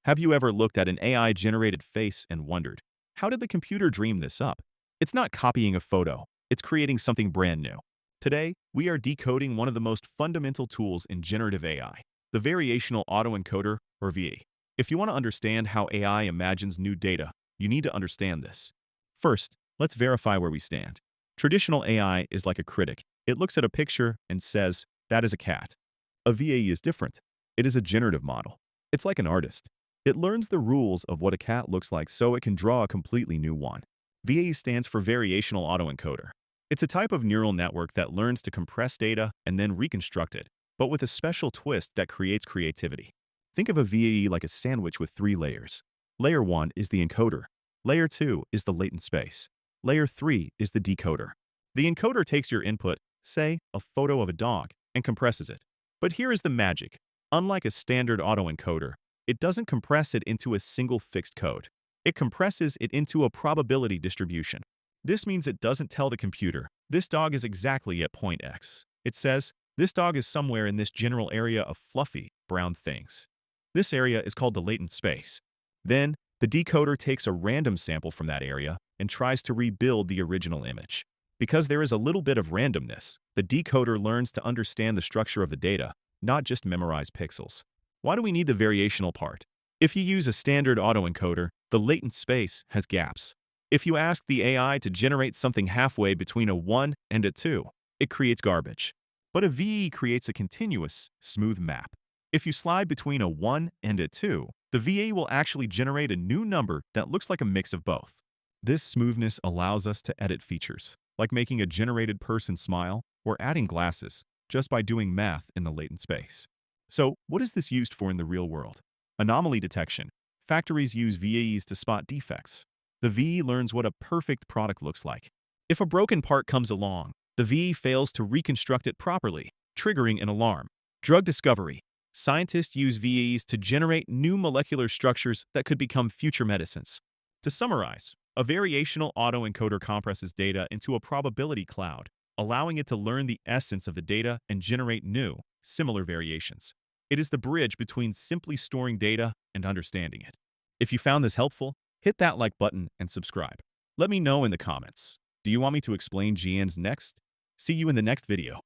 Have you ever looked at an AI-generated face and wondered, how did the computer dream this up? It's not copying a photo, it's creating something brand new. Today, we are decoding one of the most fundamental tools in generative AI, the Variational Autoencoder, or VAE. If you want to understand how AI imagines new data, you need to understand this. First, let's verify where we stand. Traditional AI is like a critic. It looks at a picture and says, that is a cat. A VAE is different. It is a generative model. It's like an artist. It learns the rules of what a cat looks like so it can draw a completely new one. VAE stands for Variational Autoencoder. It's a type of neural network that learns to compress data and then reconstruct it, but with a special twist that creates creativity. Think of a VAE like a sandwich with 3 layers. Layer 1 is the encoder. Layer 2 is the latent space. Layer 3 is the decoder. The encoder takes your input, say, a photo of a dog, and compresses it. But here is the magic. Unlike a standard autoencoder, it doesn't compress it into a single fixed code. It compresses it into a probability distribution. This means it doesn't tell the computer, this dog is exactly at point X. It says, this dog is somewhere in this general area of fluffy, brown things. This area is called the latent space. Then, the decoder takes a random sample from that area and tries to rebuild the original image. Because there is a little bit of randomness, the decoder learns to understand the structure of the data, not just memorize pixels. Why do we need the variational part? If you use a standard autoencoder, the latent space has gaps. If you ask the AI to generate something halfway between a 1 and a 2, it creates garbage. But a VAE creates a continuous, smooth map. If you slide between a 1 and a 2, the VAE will actually generate a new number that looks like a mix of both. This smoothness allows us to edit features, like making a generated person smile or adding glasses, just by doing math in the latent space. So, what is this used for in the real world? Anomaly detection. Factories use VAEs to spot defects. The VAE learns what a perfect product looks like. If a broken part comes along, the VAE fails to reconstruct it properly, triggering an alarm. Drug discovery. Scientists use VAEs to generate new molecular structures that could become future medicines. To summarize, a variational autoencoder compresses data into a probability cloud, allowing it to learn the essence of the data and generate new, similar variations. It is the bridge between simply storing data and understanding it. If you found this helpful, hit that like button and subscribe. Let me know in the comments. Do you want me to explain GNs next? See you in the next video.